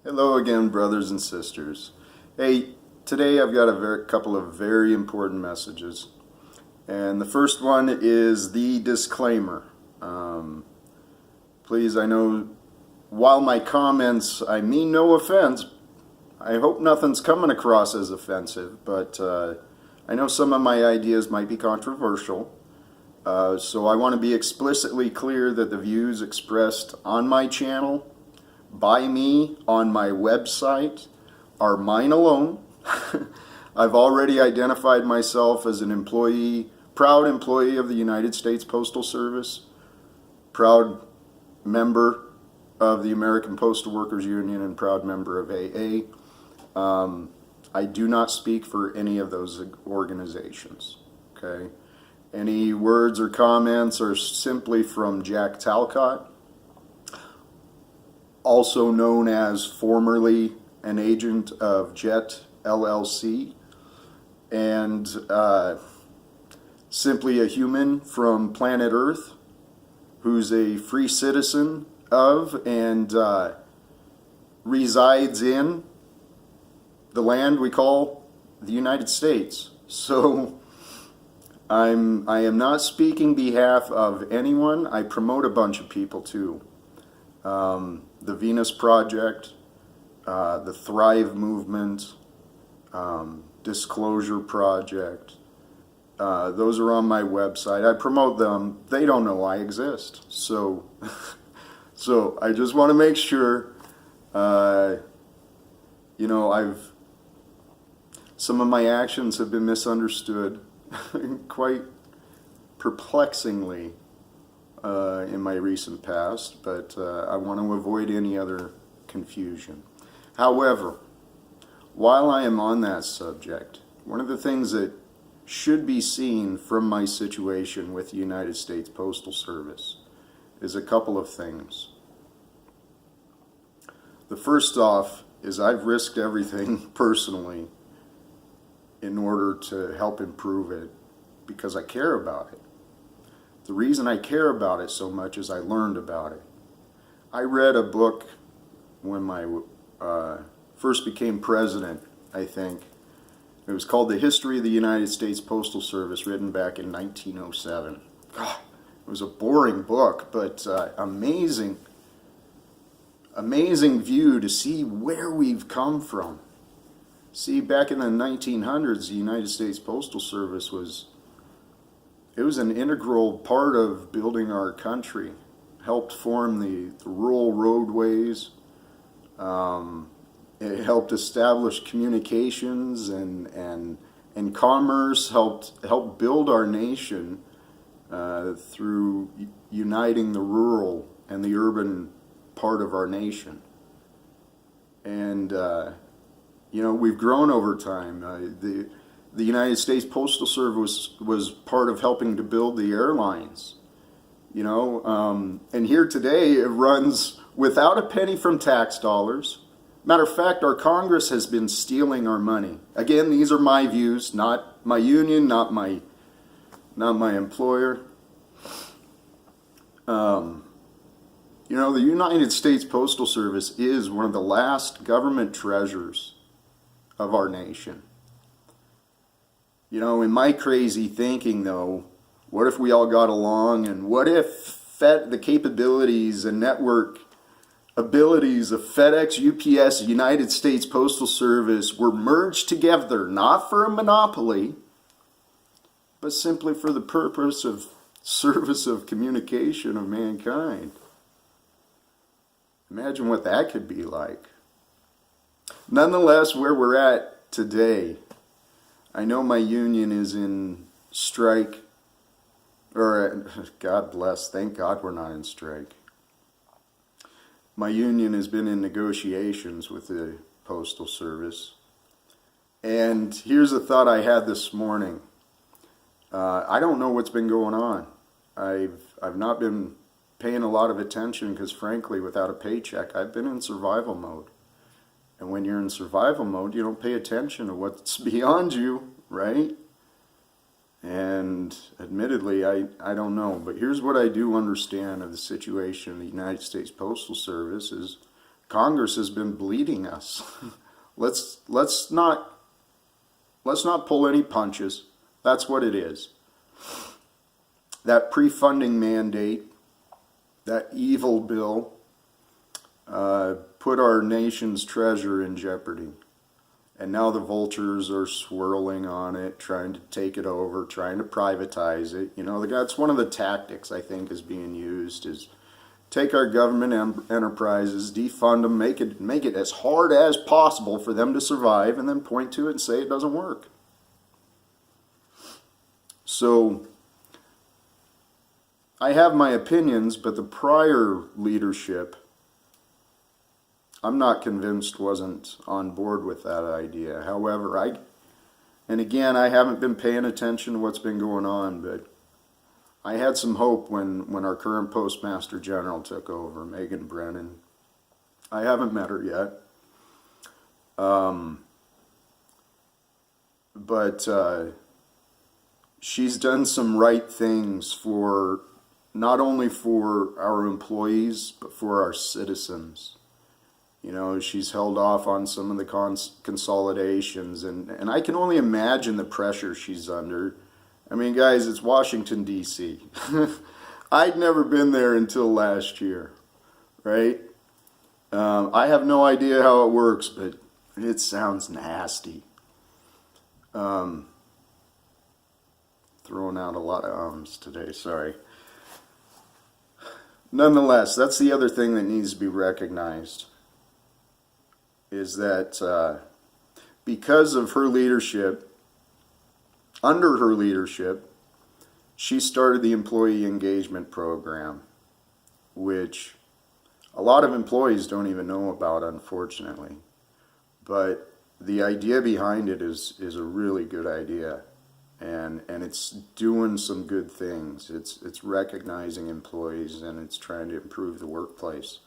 Hello again, brothers and sisters. Hey, today I've got a couple of very important messages. And the first one is the disclaimer. Please, I know while my comments, I mean no offense, I hope nothing's coming across as offensive, but I know some of my ideas might be controversial. So I want to be explicitly clear that the views expressed on my channel by me on my website are mine alone. I've already identified myself as an employee, proud employee of the United States Postal Service, proud member of the American Postal Workers Union, and proud member of AA. I do not speak for any of those organizations, okay? Any words or comments are simply from Jack Talcott, also known as formerly an agent of JET LLC, and simply a human from planet Earth who's a free citizen of and resides in the land we call the United States. So I am not speaking behalf of anyone. I promote a bunch of people too. The Venus Project, the Thrive Movement, Disclosure Project. Those are on my website. I promote them. They don't know I exist. So, so I just want to make sure, some of my actions have been misunderstood quite perplexingly in my recent past, but I want to avoid any other confusion. However, while I am on that subject, one of the things that should be seen from my situation with the United States Postal Service is a couple of things. The first off is I've risked everything personally in order to help improve it because I care about it. The reason I care about it so much is I learned about it. I read a book when I first became president, I think. It was called The History of the United States Postal Service, written back in 1907. God, it was a boring book, but amazing view to see where we've come from. See, back in the 1900s, the United States Postal Service was an integral part of building our country. Helped form the rural roadways. It helped establish communications and commerce. Helped build our nation through uniting the rural and the urban part of our nation. And we've grown over time. The United States Postal Service was part of helping to build the airlines, and here today it runs without a penny from tax dollars. Matter of fact, our Congress has been stealing our money. Again, these are my views, not my union, not my employer. The United States Postal Service is one of the last government treasures of our nation. In my crazy thinking, though, what if we all got along, and what if the capabilities and network abilities of FedEx, UPS, United States Postal Service were merged together, not for a monopoly, but simply for the purpose of service of communication of mankind? Imagine what that could be like. Nonetheless, where we're at today, I know my union is in strike, or God bless, thank God we're not in strike. My union has been in negotiations with the Postal Service. And here's a thought I had this morning. I don't know what's been going on. I've not been paying a lot of attention because, frankly, without a paycheck, I've been in survival mode. And when you're in survival mode, you don't pay attention to what's beyond you, right? And admittedly, I don't know. But here's what I do understand of the situation of the United States Postal Service is Congress has been bleeding us. let's not pull any punches. That's what it is. That pre-funding mandate, that evil bill, put our nation's treasure in jeopardy. And now the vultures are swirling on it, trying to take it over, trying to privatize it. You know, that's one of the tactics I think is being used, is take our government enterprises, defund them, make it as hard as possible for them to survive, and then point to it and say it doesn't work. So I have my opinions, but the prior leadership, I'm not convinced, wasn't on board with that idea. However, and again, I haven't been paying attention to what's been going on, but I had some hope when our current Postmaster General took over, Megan Brennan. I haven't met her yet. But she's done some right things for, not only for our employees, but for our citizens. You know, she's held off on some of the consolidations, and I can only imagine the pressure she's under. I mean, guys, it's Washington, D.C. I'd never been there until last year, right? I have no idea how it works, but it sounds nasty. Throwing out a lot of ums today, sorry. Nonetheless, that's the other thing that needs to be recognized, is that because of her leadership, under her leadership, she started the employee engagement program, which a lot of employees don't even know about, unfortunately. But the idea behind it is a really good idea, and it's doing some good things. It's recognizing employees, and it's trying to improve the workplace.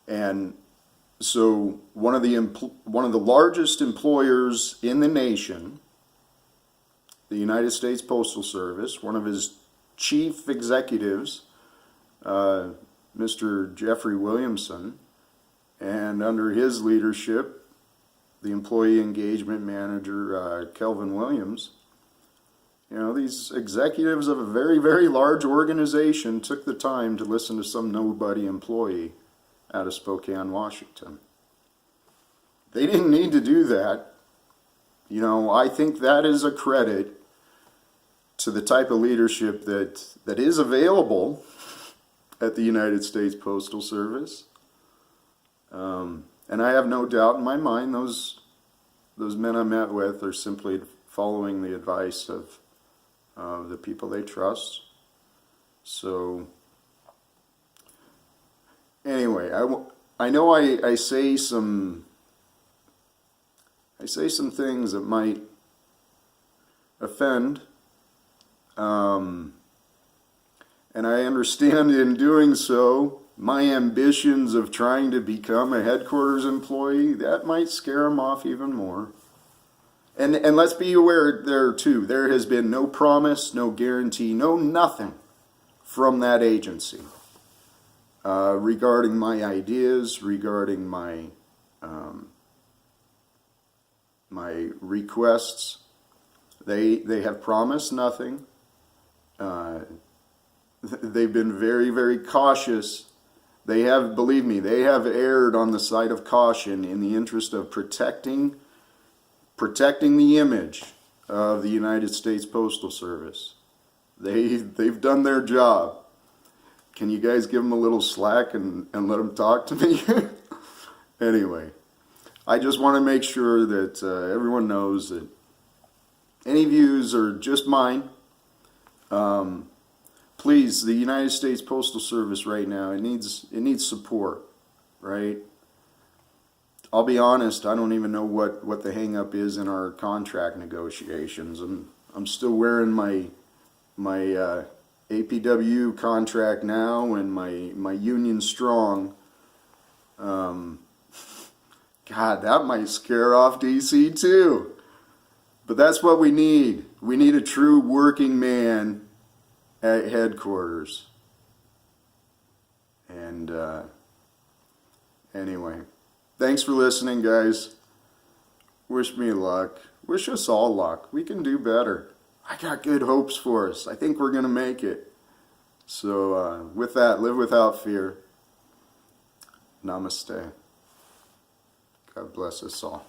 And so one of the largest employers in the nation, the United States Postal Service, one of his chief executives, Mr. Jeffrey Williamson, and under his leadership, the employee engagement manager, Kelvin Williams, you know, these executives of a very, very large organization took the time to listen to some nobody employee out of Spokane, Washington. They didn't need to do that. You know, I think that is a credit to the type of leadership that is available at the United States Postal Service. And I have no doubt in my mind those men I met with are simply following the advice of the people they trust. So anyway, I know I say some things that might offend, and I understand in doing so my ambitions of trying to become a headquarters employee. That might scare them off even more. And let's be aware there too, there has been no promise, no guarantee, no nothing from that agency. Regarding my ideas, regarding my my requests, they have promised nothing. They've been very, very cautious. They have, believe me, they have erred on the side of caution in the interest of protecting the image of the United States Postal Service. They've done their job. Can you guys give them a little slack and let them talk to me? Anyway, I just want to make sure that everyone knows that any views are just mine. Please, the United States Postal Service right now, it needs support, right? I'll be honest, I don't even know what the hang-up is in our contract negotiations. I'm still wearing my APW contract now and my Union Strong. God, that might scare off DC too. But that's what we need. We need a true working man at headquarters. And anyway, thanks for listening, guys. Wish me luck. Wish us all luck. We can do better. I got good hopes for us. I think we're going to make it. So with that, live without fear. Namaste. God bless us all.